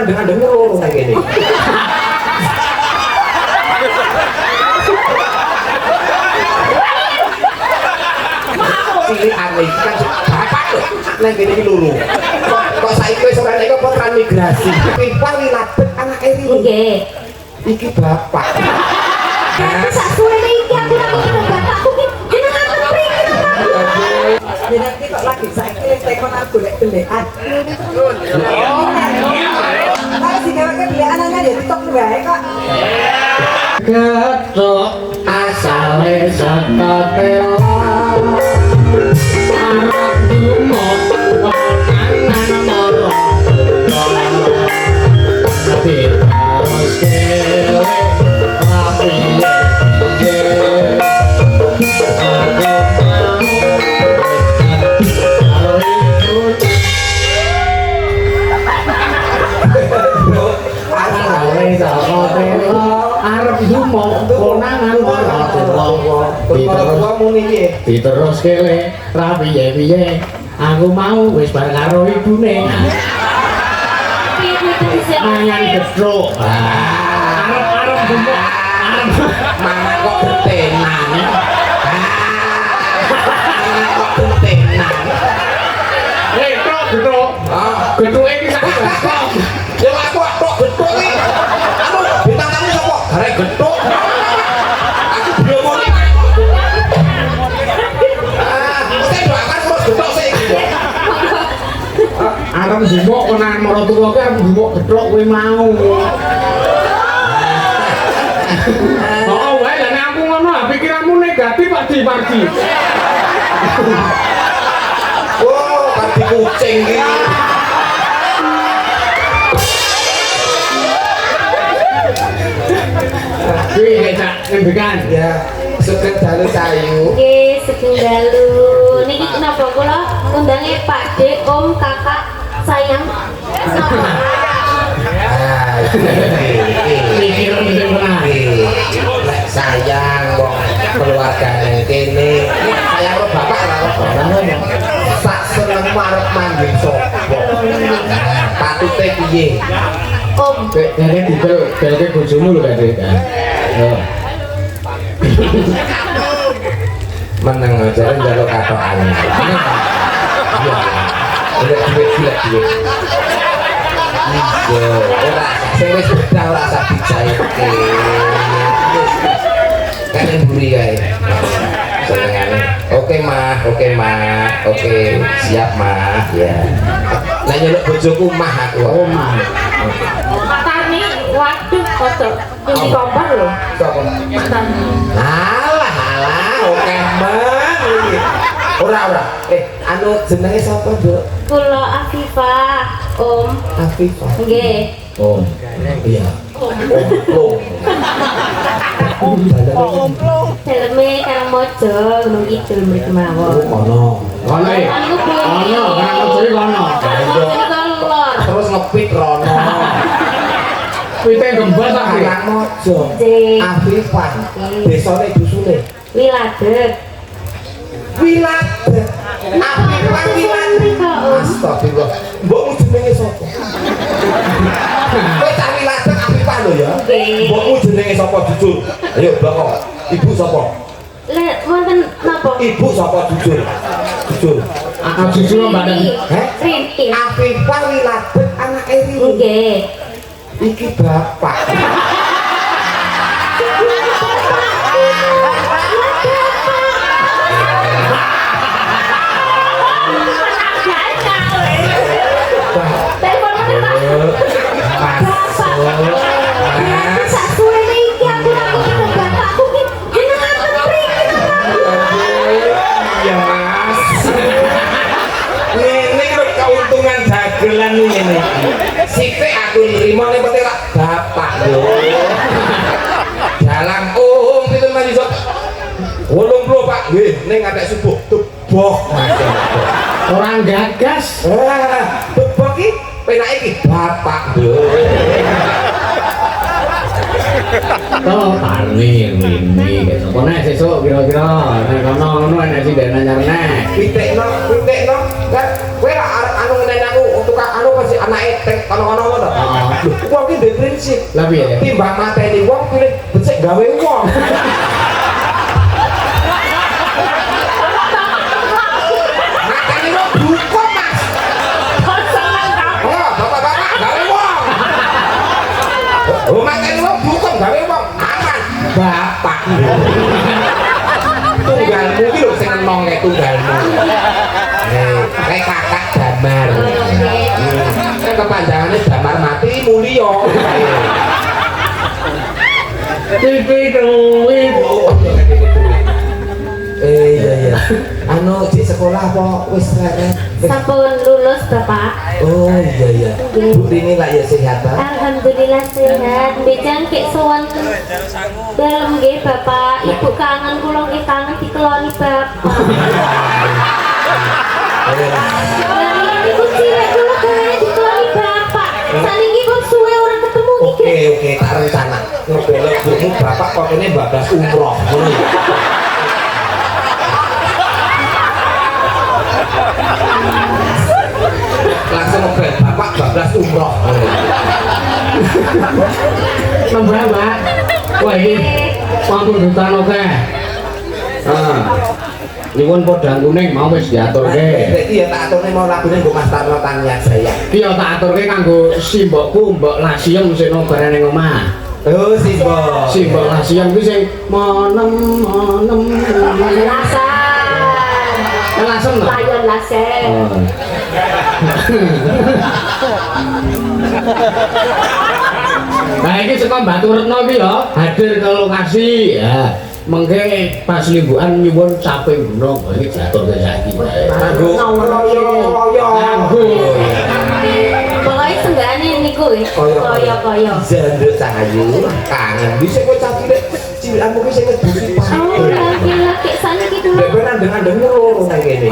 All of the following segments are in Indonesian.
andeng-andeng loro nang kene. Cilik aneh kan bapak lho nang kene iki loro. Kok saiki wis ora nek kok transmigrasi. Pimpal labet anake iki. Nggih. Iki bapak. Tapi sak suwene iki aku ora ngono bapakku ki jenengan mriki to Pak. Jenengan iki kok lagi saiki tekon aku golek-golekan. Kalau digawe golekan ana ya TikTok wae kok. Ketok asale saka telo arep dumok kanan moro tapi harus kele rapi arep dumok konangan diterus kele rapiye-piye aku mau wis bar karo ibune mangan gethuk arep dumok arep Mana kok betenan? Mana kok betenan? tok gethuk gethuk iki sak gethuk Ya aku tok gethuk iki. Anu bintang tamu sapa? Garek gethuk. Aku belum mau nih. Saya doakan semua gethuk sih iki. arep dumok konangan maratuwa ki arep dumok gethuk kowe mau oh wae lah nek aku ngono pikiranmu negatif Pak Dipardi Oh, kaki kucing iki. Piye cak nembekan Ya, sugeng dalu cayu. Nggih, sugeng dalu. Niki kenapa kula undange Pak D, Om, Kakak, sayang. Ah, mikir sing benar lek sayang wong keluarga nang kene. Sayang karo bapak ora ono. Sak seneng marep manggil sapa. Patute piye? Om, kayaknya dibel belke bojomu lho Kak Dik kan yo Meneng aja njaluk katokan. Iya. Duit. Iya, ora sing wis bedal ora sak dicairke. Kan mburi kae. Senengane. Oke, Mah. Oke, siap, Mah. Ya. Lah nyeluk bojoku Mah aku. oh mah matane waduh kotor. Ini kompor lho. Sapa? Matane. Alah, oke, Mah. Ora. Anu jenenge sapa, Nduk? Kula Afifah, Om. Afifah. Nggih. Oh, iya. Filme Karangmojo Gunung Kidul mriki mawon. Kono. kono e Anu kuwi. kono kan kocone kono Ini kolor. Terus ngepit rono. pite gembas aku Anak mojo. Nggih. Afifah. Desane dusune. Wiladeg. Wiladeg. Afifah Wiladeg. Astagfirullah. Mbokmu jenenge sapa? Kowe tak Wiladeg Afifah lho ya. Nggih. Mbokmu jenenge sapa jujur? Ayo bloko. Ibu sapa? Lek wonten napa? Ibu sapa jujur? Jujur. jujur Mbak Den Heh? Rintil. Afifah Wiladeg anake Rini. Nggih. Iki bapak. Telepon meneh, Pak. Bapak. Sak suwene iki aku ora ngono bapakku ki jenengan mriki to Pak. Iya Mas. Ini lho keuntungan dagelan ini. Sithik aku nrimo nek penting lak bapak lho. Dalam pinten Mas iso? 80 Pak. Nggih, ning ngantek subuh tebok. orang gagas Tebok ki penake ki bapak lho. oh parni ini kok nek sesuk kira-kira nek kono ngono enek sing gak nanyar-nek Pitekno. Kan kowe ra arep anu ngene aku untuk anu pasti anake tek kono-kono ngono to. Wong iki ndek prinsip. Lah piye? Timbang mateni wong pilih becik gawe wong. Mateni wong hukum, Mas. Oh, bapak-bapak gawe wong. Oh, mateni wong hukum gawe wong. Aman. Bapak. Tunggalmu iki lho sing enong kae tunggalmu. Kayak kakak damar. Kan kepanjangannya damar mati mulya. Tipi duit. Iya. Anu di sekolah apa wis rene? Sampun lulus Bapak. Oh iya. Bu ini lah ya sehat, Pak. Alhamdulillah sehat. Bejan kek sowan dalam nggih Bapak. Ibu kangen kula nggih kangen dikeloni Bapak. Ibu cilik kula kangen dikeloni Bapak. Saniki kok suwe ora ketemu iki. Oke, tak rencana. Ngebelok buku bapak kok ini bablas umroh. Ngono ya. Langsung ngebel bapak bablas umroh. Nambah, Mbak. Wah, iki sampun dutan oke. Nyuwun podang kuning mau wis diaturke. Iya tak aturne mau lagune nggo Mas Tarno Taniat saya. Iya tak aturke kanggo simbokku Mbok Lasiem sing bareng ning omah. Oh simbok. Simbok Lasiem kuwi sing monem. Lasan. Lasem to? Layon lasen. Nah iki saka Mbak Retno iki ya hadir ke lokasi ya. Mengke pas limbukan nyuwun caping gunung iki diaturke saiki. Kanggo royo. Pokoknya senggane niku wis kaya-kaya. Janduk sahayu kangen bisa kok cilik cilikmu ki sing ngedusi Pak. Oh, laki-laki saniki kula. Nek ben andeng-andeng loro nang kene.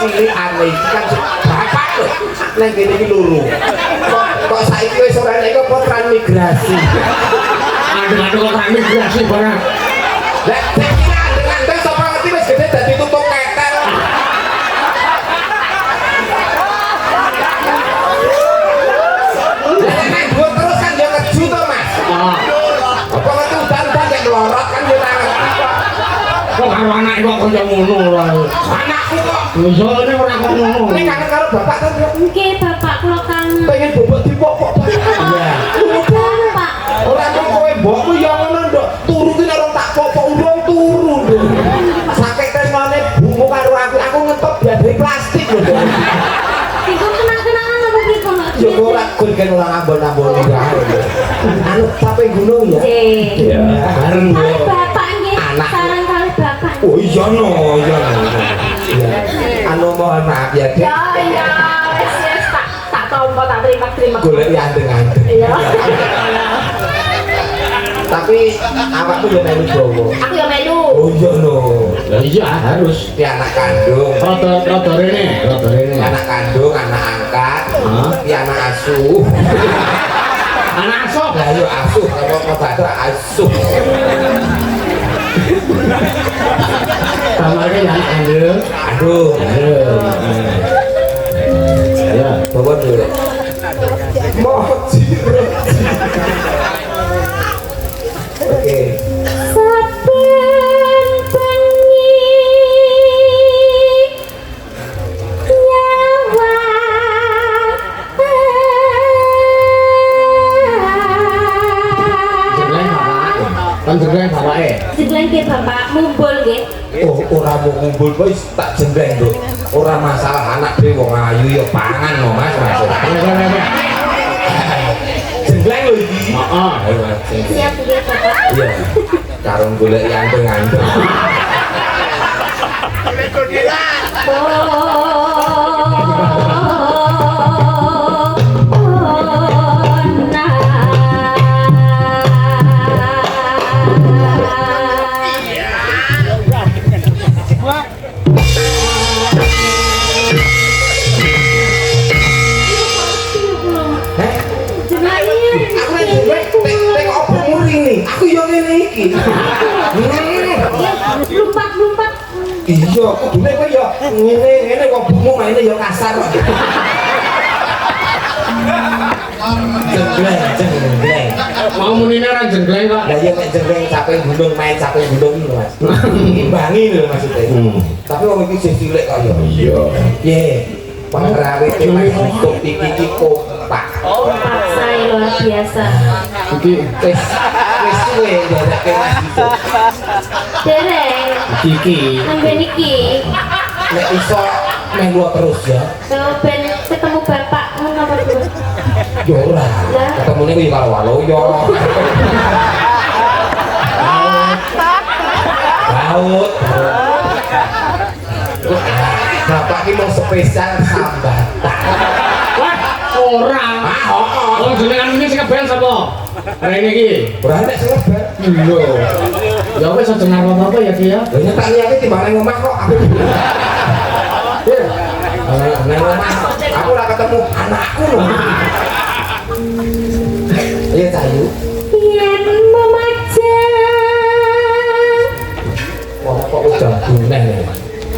Cilik aneh iki kan bapak lho. Nang kene iki loro. Kok saiki wis ora nek apa transmigrasi. Aduh kok transmigrasi barang. Lah andeng-andeng sapa ngerti wis gede dadi tutuk ketel. Nek gua terus kan yo keju to, Mas. Apa ngerti udan-udan nek melorot kan yo nang Kok karo anak kok kaya ngono lho. anakku kok. Misale ora kok ngono. Nek kangen karo bapak kan yo Nggih, Bapak kula kangen. pengen bobot dipokok. Iya. Bapak. Ora kok kowe mbokku yo ngono nduk. Turu ki nek tak popok urung turu nduk. Saking temane bumu karo aku ngetop dari plastik lho. Nduk. Iku kenang-kenangan apa gitu Pak? Yo ora kan ora ngambon-ambon wae. Anu sampe gunung ya. Iya. Bareng Kali yo. Bapak nggih. Anak. Sarang kali Bapak. Oh iya no. Iya. Anu mohon maaf ya, Dek. Ya, wis tak tompo tak terima. Golek andeng-andeng. Iya. Tapi awakku yo melu Jawa. Aku yo melu. Oh iya no. Lah iya harus. Ki anak kandung. Rada rene. Anak kandung, anak angkat, ki anak asuh. Anak asuh. Lah yo asuh, apa batur asuh. Kamare yang andel. Aduh. Ya, Bawa dulu. Moji. Oke. Saben bengi nyawa jeneng bapake. Jeneng ki Bapak mumpul nggih. Oh, ora mau ngumpul wis tak jendeng lho. Ora masalah anak dhewe wong ayu ya pangan lho Mas. Jendeng lho iki. Heeh. Siap nggih Bapak. Iya. Karung golek anteng-anteng. Aku nek tengok opo muring nih. Aku yo ngene iki. Lupa Iya, kudune kowe ya ngene wong bumu maine ya kasar. Jenggleng. Mau munine ra jenggleng kok. Lah ya nek jenggleng capek gunung main capek gunung lho Mas. Imbangi lho maksudnya. Tapi wong iki sing cilik kok ya. Iya. Ye, pengrawe iki Mas kok iki kompak. Saya luar biasa. Iki Wis suwe ndareke Mas itu. Dereng, iki. ambil niki. Nek iso melu terus ya. Kalau ben ketemu bapak, ngapa tuh? Ya ora. Ketemune kuwi karo waloyo. Laut. Bapak iki mau spesial sambatan. Wah, ora. Oh, jenengan ini sing keben sapa? Rene iki. Ora nek sing lebar. Lho. Ya wis aja dengar apa-apa ya Ki ya. Lah nyetak niate timbang nang omah kok aku. Nang omah aku ora ketemu anakku lho. Iya Cayu. Yen memajang Wah kok udah guneh ya.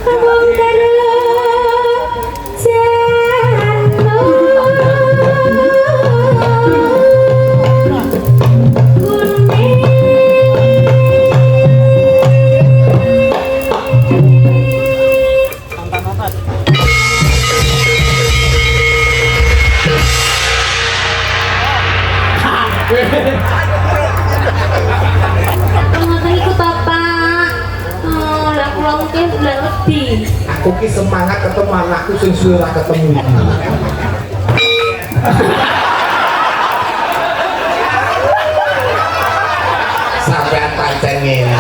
abang karo jano Ngoten iku Bapak. Oh, lah kula mungkin bulan lebih. Aku ki semangat ketemu anakku sing suwe ora ketemu iki. Sampean pancen ngene.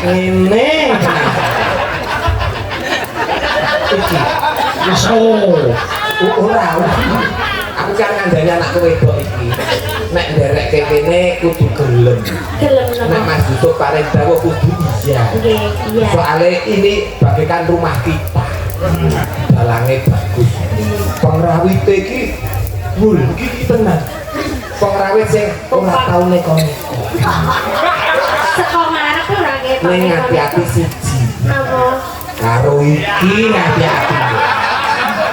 Ngene. Iki Wis ora. Aku kan ngandani anakku wedok iki. Nek nderek kene kudu gelem. Gelem Nek napa? Mas Yusuf paling dawa kudu iya. Nggih, iya. Soalnya ini bagaikan rumah kita. Dalangnya bagus. Pengrawit iki iki tenang. Pengrawit sing ora tau neko-neko. Seko ngarep ora ketok. Ning hati-hati siji. Napa? Karo iki hati-hati.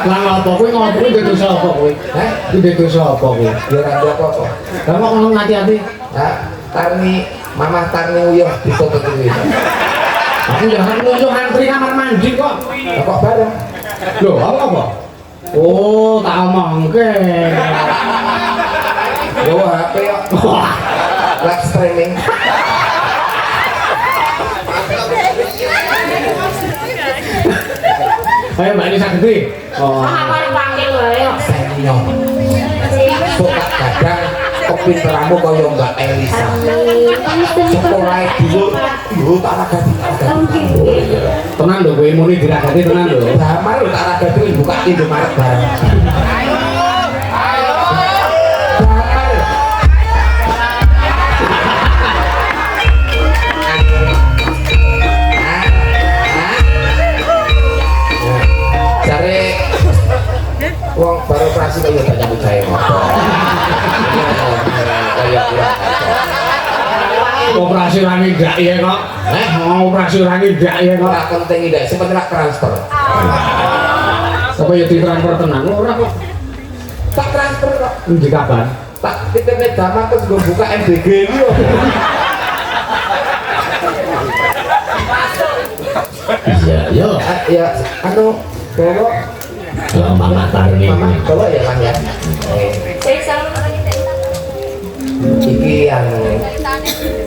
Lah apa kowe ngopo kuwi dosa apa kowe? Hah? Kuwi dosa apa kowe? Ya ora ada apa-apa. Lah kok ngono hati-hati. Hah? Tarni Mama Tarni uyuh ditutup iki. Aku jangan nunjuk antri kamar mandi kok. Lah kok bareng? Loh, apa? Oh, tak omongke. Yo HP yo. Wah, Live streaming. ayo Mbak Nisa Gede. Oh. Apa dipanggil wae kok. Senior. Suka kadang kepinteramu kaya Mbak Elisa. Sekolah dulu, yo tak ragati. Tenan lho kowe muni diragati tenan lho. Damar lho tak ragati buka Indomaret bareng. Damar. Jare wong baru operasi kaya gak nyambut gawe motor. Kaya kurang ajar. Operasi ra ngindak ya kok. Operasi ra ngindak ya kok. Ora penting ndak, sing penting transfer. Apa ya ditransfer tenan ora kok. Tak transfer kok. Endi kabar? Tak titipnya damar terus gue buka MBG ini loh. Iya, yo. Ya, anu bawa Mama Tarni. mama bawa ya Mang ya. Saya sama Iki yang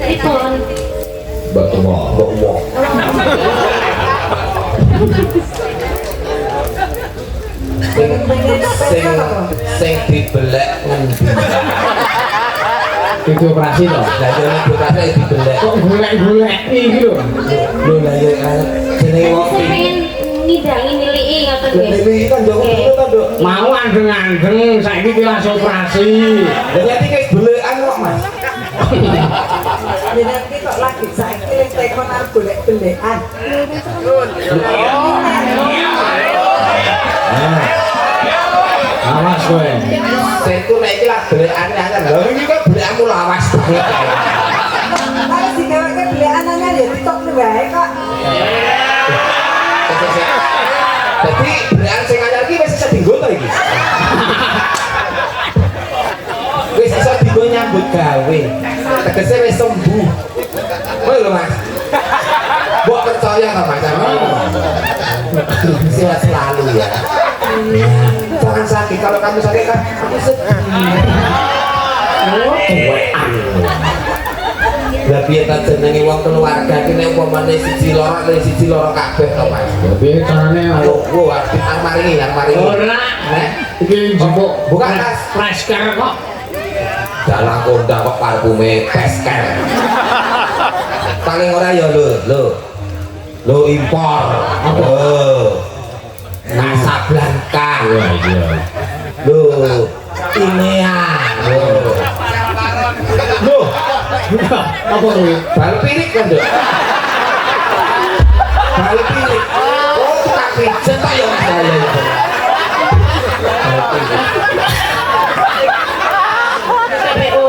Ripon. Betul. bawa. Sing dibelek ngendi. Itu operasi toh. Lah yo nek operasi dibelek. Kok golek-golek iki lho. Lho lah yo jenenge wong Saya pengen ngidangi nilai ngoten nggih. iki kan yo ngono kan yo. Mau andeng-andeng saiki ki langsung operasi. Dadi kayak belekan kok Mas. Jadi nanti kok lagi saiki yang tekonan golek-golekan. Awas kowe. Saya itu nek iki lah belekane anyar. Lah iki kok belekmu lawas banget. Kalau si cewek kan golekan anyar ya TikTok nih wae kok. nyambut gawe. Tegese wis sembuh. Oh lho Mas. Mbok percaya ta Mas? Sehat selalu ya. Jangan sakit. Kalau kamu sakit kan aku sedih. Oh, tuwean. Lah piye ta jenenge wong keluarga iki nek umpamane siji loro kabeh to Mas. Piye carane Wo armari. ora iki jebuk bukan tas fresker kok dalang kondang kok parfume pesker. Paling ora ya lho impor. Casablanca. iya Lho Inea. Lho apa kuwi bal pirik kan Dok. Bal pirik. Oh tak pijet tak ya saya. PPO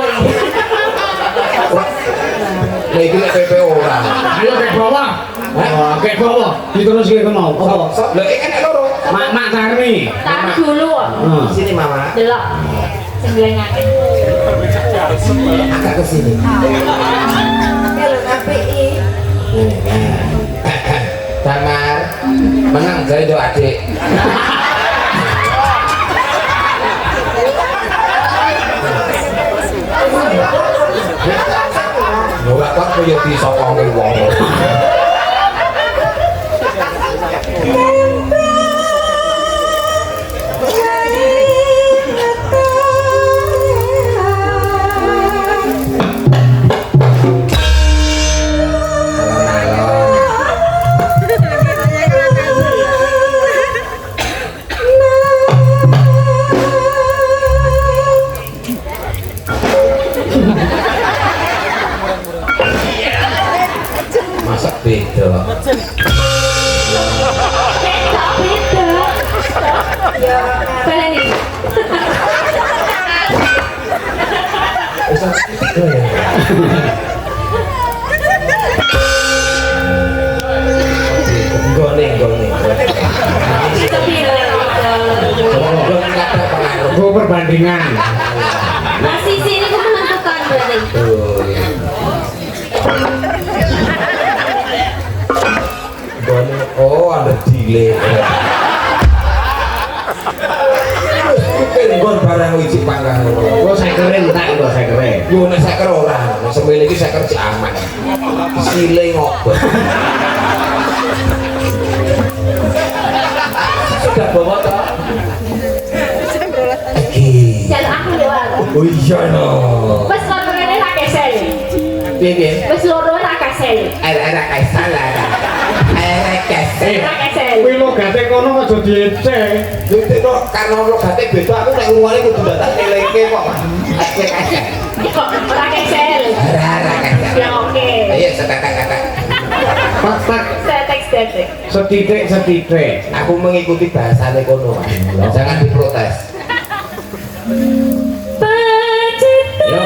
Lah iki nek PPO ora. ayo kek bawah kek bawah diteruske kono apa Lho iki nek loro. mak Karni tahan dulu Sini Mama. delok sembelengake Agak ke sini. Kalau KPI Damar menang jadi do adik. Ora kok koyo disokongke wong. Masak beda. tak beda baleni Gone. kepilih Gue perbandingan masih sini aku menentukan berarti Gone. Oh, ada delay. Gon barang wiji panggang ngono. gue saya keren tak gue saya keren Yo nek sak ora, nek semene iki sak kerja aman. Sile ngobot. Sudah bawa toh? jalur aku lewat Oh iya no. wes lorone tak kesel Piye? wes lorone tak kesel Era kae salah. Era kae. tak kesel kuwi lo gate kono aja diecek Lho karena lo gate beda aku nek ngomongane kudu datang neleke kok. Aku kae. tak kesel Era kae. ya oke Ayo setek-setek. tak setek setitik Aku mengikuti bahasane kono. Jangan diprotes. Pacita yo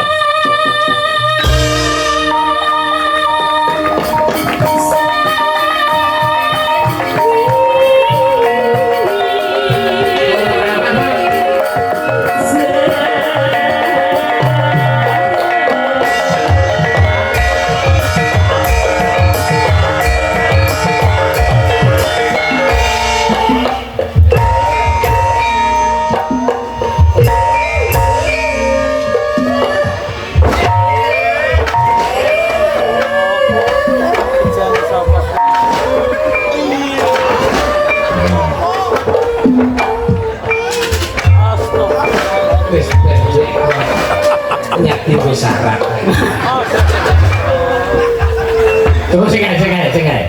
Wis nyati wis syarat. coba sing ae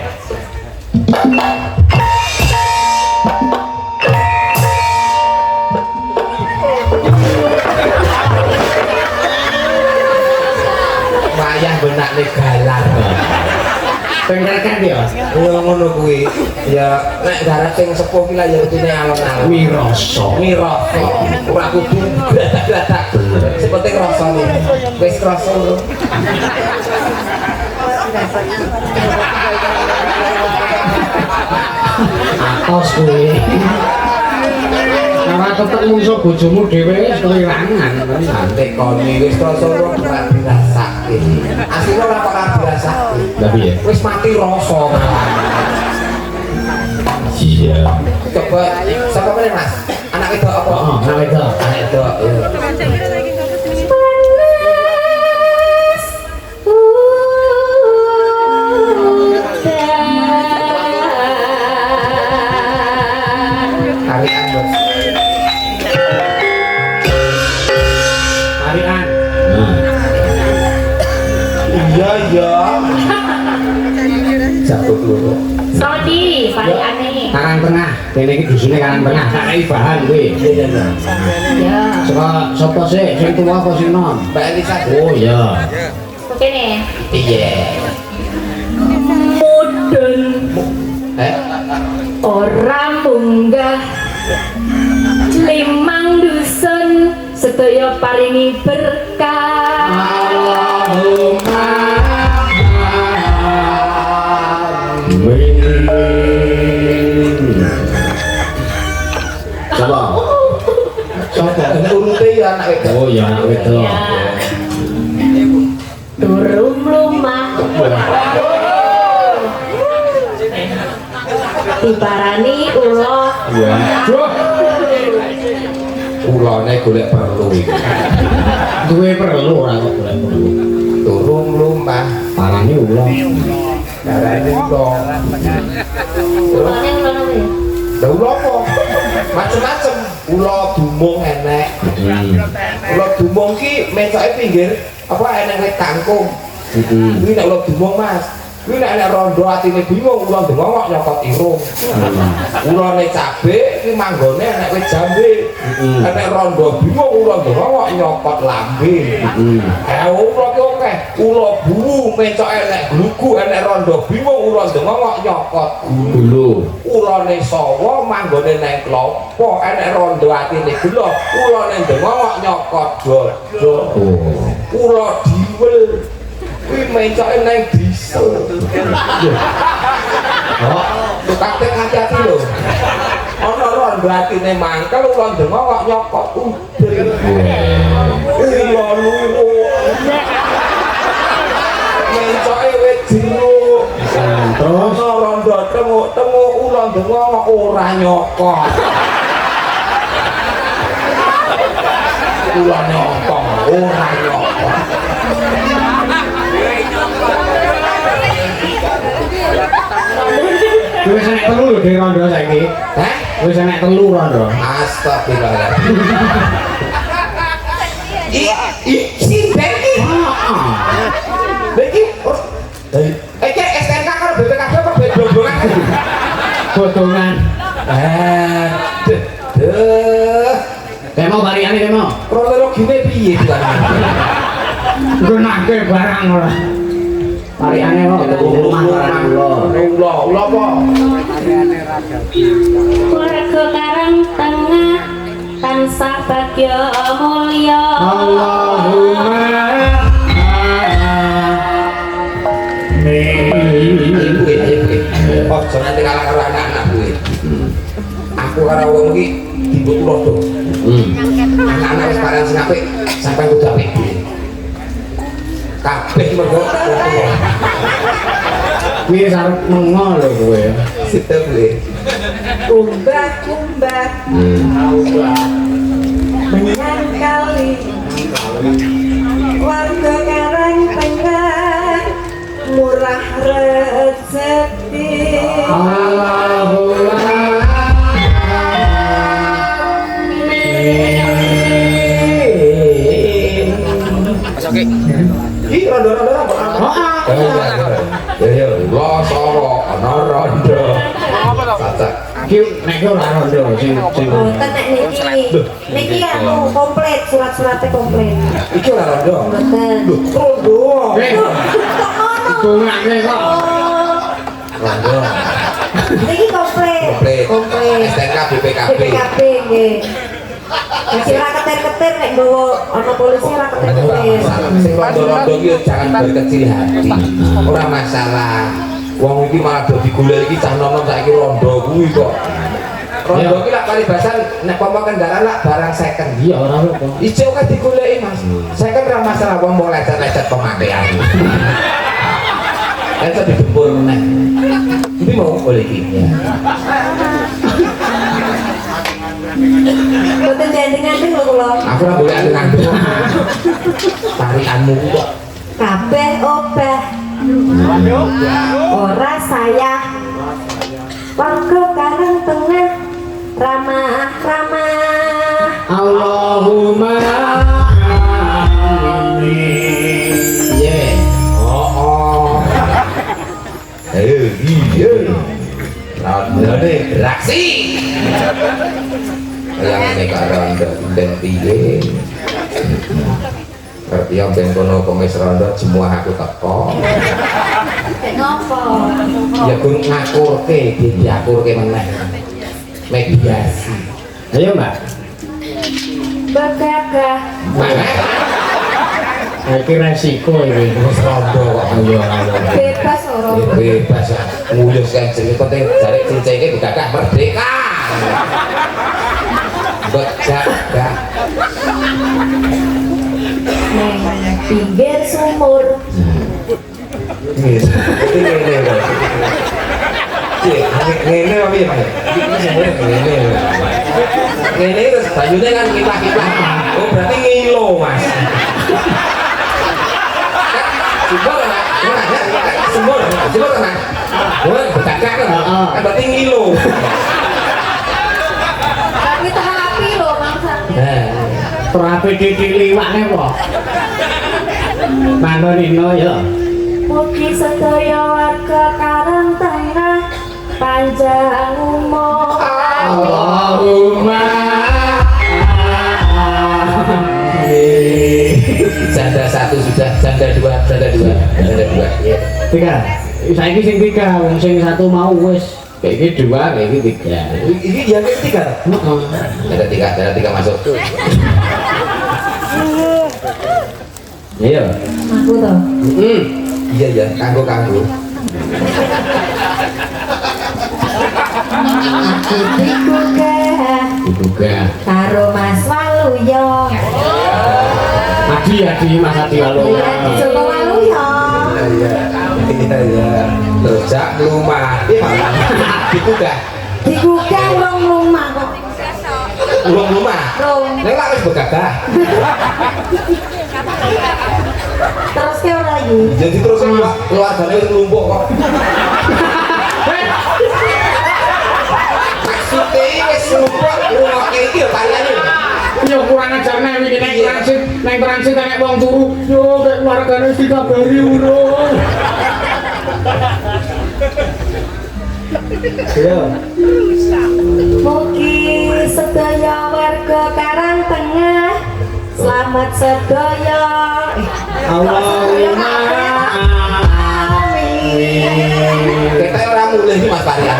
Wayah benak galar. Pengkarkan dia Ngono kuwi. Ya nek darat sing sepuh ki lah ya kudune alon-alon. Miroso Ora kudu gladak-gladak. Seperti rasane. Wis krasa lho. atos kuwi Ora tetep mungsuh bojomu dhewe wis kewirangan tenan. tekoni wis krasa ora dirasake. Asline ora kok ora dirasake. Lah piye? Wis mati rasa malah. Iya. Coba sapa meneh Mas? Anak wedok apa? Oh, anak wedok. Anak wedok. Iya. Harian Bos. Harian. Iya iya. Jatuh dulu. Sodi, variane. Karang Tengah. Kene iki dusune Karang Tengah. Kakek bahan kuwi. Iya iya. Ya. Sapa sih? Sing tuwa apa sing nom? Mbak Elisa. Oh iya. Oke nih. Iya. Mudun orang munggah limang dusun sedaya paringi berkah. Allahumma coba Sopo urute ya anak wedok. oh ya anak wedok Ya. Turun lumah diparani ulo waduh Ulane golek perlu iki. duwe perlu ora kok golek perlu Turun lumah parane ulo darane ulo. ulone ulo nopo ya? Lah ulo apa? Macem-macem. Ulo dumung enek. Ulo dumung ki mencoke pinggir apa enek wit kangkung. Kuwi nek ulo dumung Mas. Kuwi nek enek rondo atine bingung ulo ndengok nyokot irung. Ulone cabe ki manggone enek wit jambe. Enek rondo bingung ulo ndengok nyokot lambe. Ulo ki akeh. Ulo buru mencoke enek glugu enek rondo bingung ulo ndengok nyokot dulu ulane sawa manggone nang klopo enek rondo atine gelo ulane ndengok nyokot dodo ula diwel kuwi mencoke nang diesel oh tukate hati-hati lho ana rondo atine mangkel ula ndengok nyokot udel ula luru mencoke wit jeruk terus rondo temu ulang ndengok ora nyokot. Ulang nyokot ora nyokot. wis enek telu lho di rondo saiki Hah? wis enek telu rondo Astagfirullahaladzim. Si Becky. Becky. Iki STNK karo BPKB apa blok-blokan? bodongan demo variane demo Kronologine piye tuan? gunake barang ora variane kok rumah barang Ulo apa? Warga Karang Tengah tansah bagya mulya. Allahumma Oh, jangan tinggal karo anak-anak gue. Aku karo wong iki dibut rodo. Anak-anak wis parang sing apik sampai kudu apik. Kabeh mergo kuwi sarep mengo lho kowe situ gue. Kumbah menyangkali warga Karang Tengah murah rezeki. Allahumma Iki rondo-rondo apa? Ya, lo soro ana rondo. Cacak. ki nek ora rondo sing Boten nek niki anu komplit surat-suratnya komplit. Iki ora rondo. Boten. Rondo. dongake kok Rondo. Niki komplit. Komplit. STNK BPKB. BPKB nggih. Masih ora ketir-ketir nek nggawa ana polisi ora ketir-ketir. Sing rondo-rondo iki jangan berkecil hati. Ora masalah. Wong iki malah dadi golek iki cah nom-nom saiki rondo kuwi kok. rondo ki lak paribasan nek pompa kendaraan lak barang second. Iya ora apa. Ijo kan digoleki Mas. Second ra masalah wong mau lecet-lecet pemakaian. Kan iso didempur meneh. Iki mau boleh iki. Mboten janding-janding lho kula. Aku ora boleh ngandung. Tarianmu kok Kabeh obah. Ora saya. Warga Karang Tengah ramah-ramah. Allahumma amin. Ye. Oh. Iya. Rondone beraksi. Yang ini karo ben piye. Ngerti yang ben kono komis rondo semua aku teko. Ngopo? Ya gun ngakurke, diakurke meneh. Mediasi. Ayo Mbak. Begagah. Iki resiko ini. Wis rondo kok. Iya. Bebas ora. Bebas ya. Nguyus kan jenenge penting jare cincin iki digagah merdeka. Begagah. Neng pinggir sumur. Ngene lho. Ngene apa ya? Ngene terus banyune kan kiplak-kiplak. Oh berarti ngilo Mas. Sumur kan? Sumur kan? Oh begagah kan? Kan berarti ngilo. Tapi terapi loh maksudnya. Nah, Terapi titik liwakne kok. Manonino ya. Mugi sedaya warga Karang Tengah panjang umur. Allahumma amin. janda satu sudah, janda dua. Ya. Tiga. Saiki sing tiga, wong sing satu mau wis. Kayak iki dua, kayak iki tiga. Ini yang ketiga. Janda tiga masuk. Iya. Aku toh. Iya, kanggo. Aku digugah Dibuka. karo Mas Waluyo. Adi Mas Adi lalu. Iya, Joko Waluyo. Iya. Terus jak lumah. Digugah. Digugah rong rumah kok. Ulung lumah. Rong. Nek lak wis begagah. Terus ke ora iki. Jadi terus keluargane wis nglumpuk kok. Maksudnya wis nglumpuk rumah iki lho tariane. Yo kurang ajar nek iki nek transit nek wong turu yo nek keluargane wis dikabari urung. Yo. Mugi sedaya warga Karang Tengah selamat sedaya. Allahumma amin. Kita ora mulih iki Mas Parian.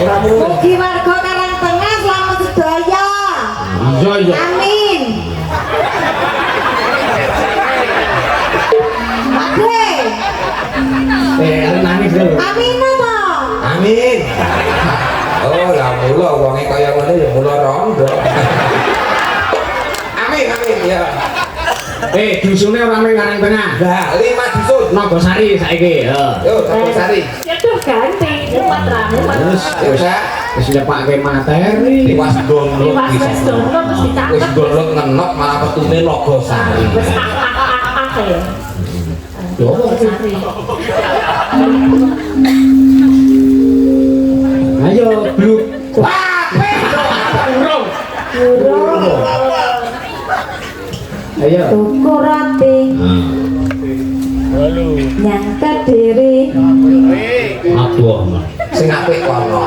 Ora mulih. Mugi warga Karang Tengah selamat sedaya. Iya. Amin. Oke. Nangis lho. Amin apa? Amin. Oh, lah mula wonge kaya ngono ya mula rondo. Amin ya. Dusune ora mung Karang Tengah. Lah, 5 dusun. Nogosari saiki. Yo, Sari. Ya tuh ganti umat ramu. Terus wis nyepake materi. Diwas download Pas wes download terus Wis dicatet. download ngenok malah petune Nogosari. Wes ya. Yo. Sari. Ayo, Bluk. Wah, Urung. Ayo. Tuku roti yang Kediri. Aduh. sing apik kono.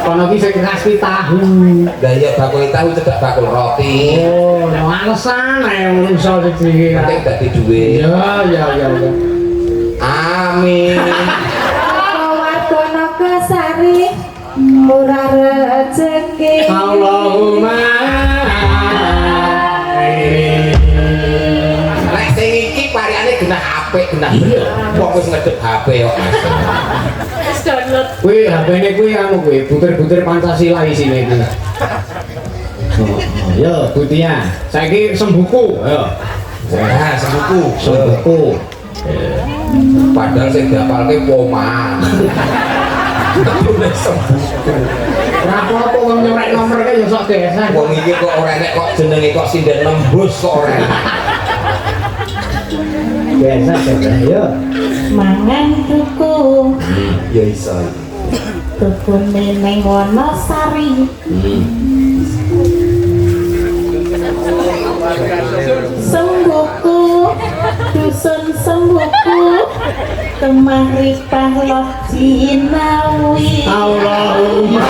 Kono ki sing kasih tahu. Lah ya bakul tahu cedak bakul roti. Oh, no alasan ae menungso iki. Penting dadi duwe. Ya. Amin. Warga Nogosari murah rezeki. Allahumma amin. Nek sing iki variane kena HP kena wong wis ngedep HP kok Mas. Wis download. Kuwi HP-ne kuwi anu kuwi butir-butir Pancasila isine iki. Yo, Butia. Saiki sembuku, ayo. Nah, sembuku. Sembuku. Padahal sing diapalke poma. Ora apa-apa wong nyorek nomor kae ya sok gesan. Wong iki kok ora enek kok jenenge kok sinden nembus kok ora enek. Biasa saja, yo. Mangan tuku Ya iso. tukune ning Wonosari. Sembuku dusun sembuku kemari pahloh Cinawi. Allahumma.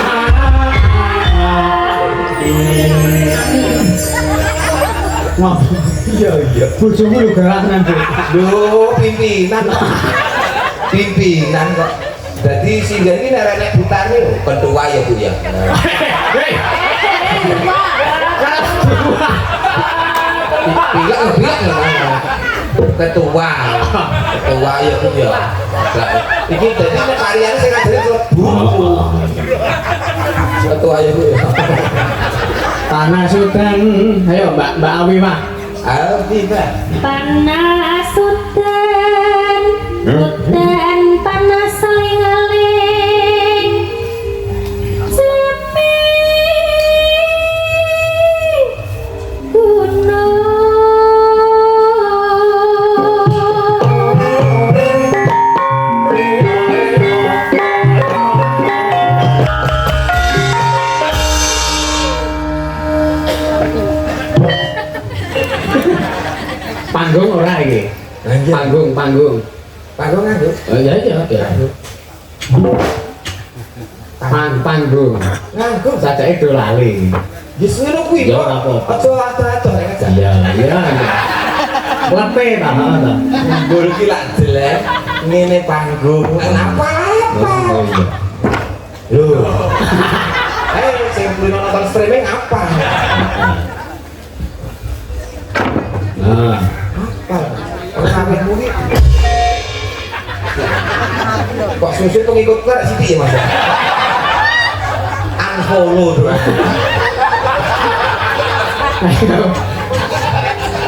Wah, Iya iya. bojomu yo gerak nanti. Duh, pimpinan. Pimpinan kok. Jadi sinden iki nek enek butane lho, ketua ya Bu ya. Hei. Bilang ketua ya Bu ya. Lah iki dadi nek karyan sing ajare klebu. Ketua ya Bu ya. Tanah Sudan. Ayo Mbak Awi mah. Ayo Mbak. Panas udan panas saling-aling sepi gunung. Panggung ora iki. Panggung. Panggung nganggo. Oh iya. Panggung. Nganggo. Sajake do lali. Wis ngono kuwi Ya kok. ora apa-apa. Aja ado-ado rek aja. Iya. Lepe ta, ta. Gol ki lak jelek ngene panggung. Kenapa? Oh iya. Lho. Sing kuwi nonton streaming apa? Nah, Apa? Sampe kuwi. Kok susu pengikut kok sithik ya Mas? Unfollow tuh.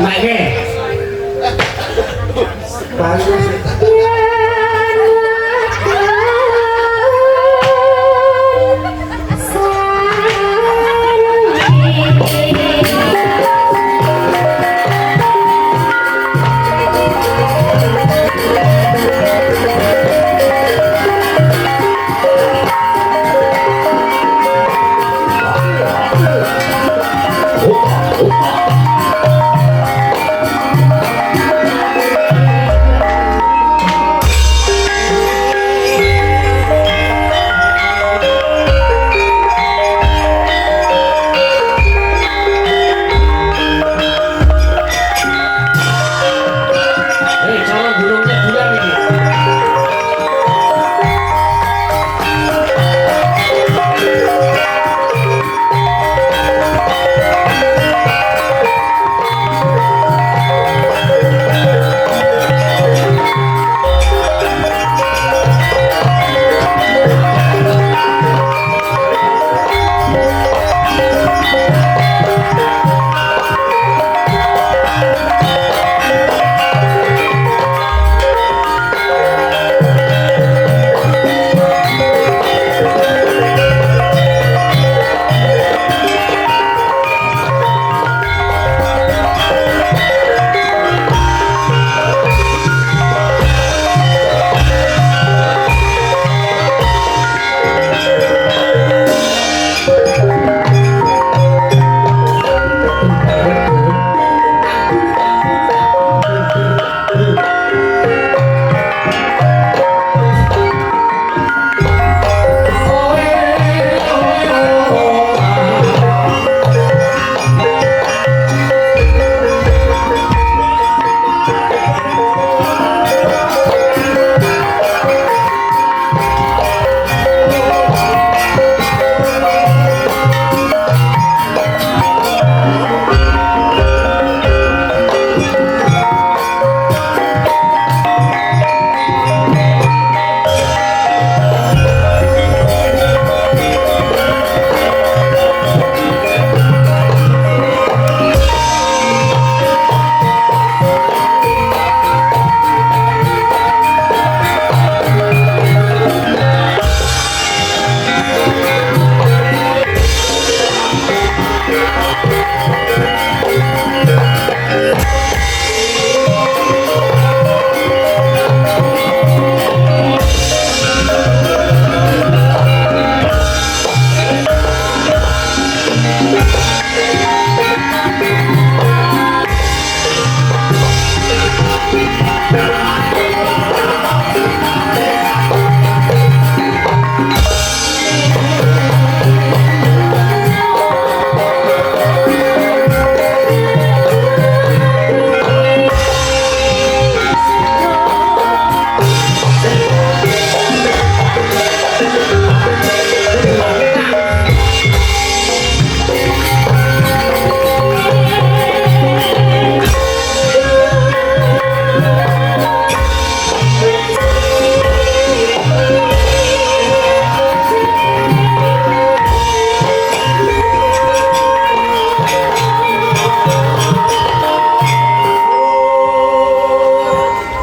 naik Bagus.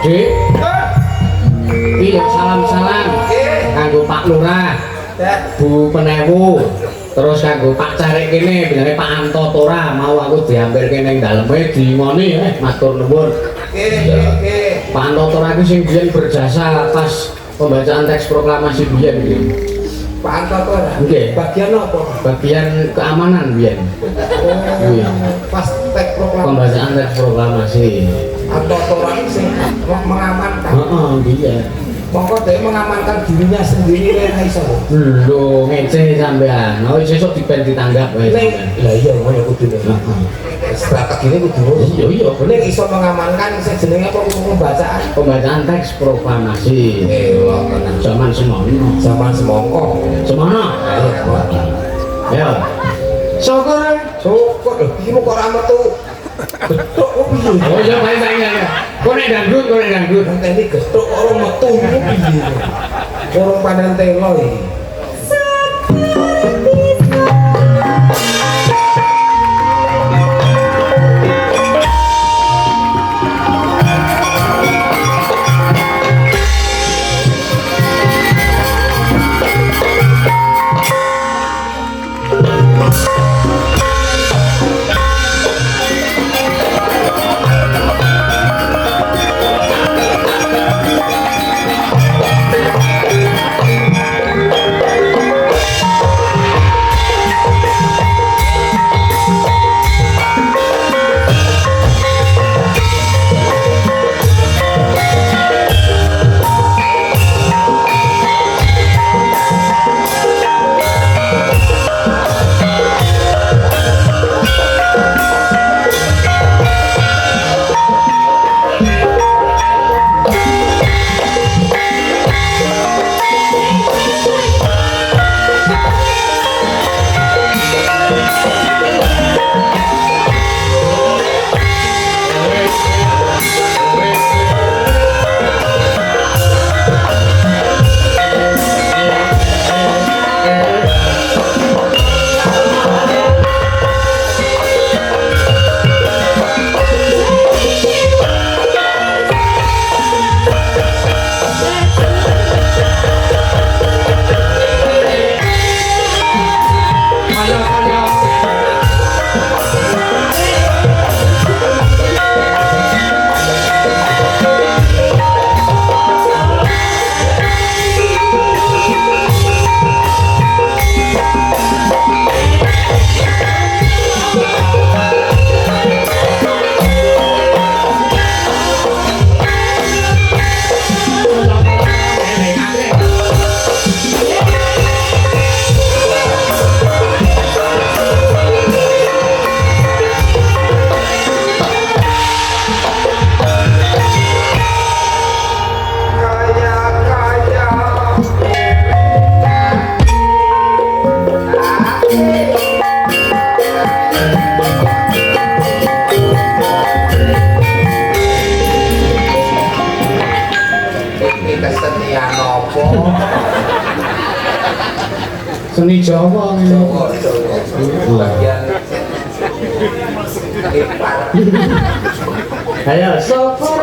Dik, iki salam-salam kanggo Pak Lurah, Bu Penewu, terus kanggo Pak Carik kene, bilangnya Pak Anto Tora, mau aku diampirke ning daleme dingoni matur nuwun. Pak Anto Tora iki sing biyen berjasa pas pembacaan teks proklamasi biyen iki. Pak Anto Tora. Nggih. Bagian apa? Bagian keamanan biyen. Iya. Pas teks proklamasi. Pembacaan teks proklamasi. Anto Tora ini sing mengamankan. Heeh, iya. Mongko dia mengamankan dirinya sendiri lha iso. Lho, ngece sampean. Oh, sesuk dipen ditanggap wae. Lah iya ngono kudune. Heeh. Strategi ini kudu. Iya. Bener iso mengamankan sing jenenge apa pembacaan. Pembacaan teks proklamasi. Zaman semono. Zaman semongko. Semono. Ya. Syukur lho, iki kok ora metu. Getuk kok piye? Oh iya, baik saya. Kok nek dangdut. Ngenteni getuk kok ora metu iki piye? Orang panen telo iki. Seni Jawa bagian ayo Syukur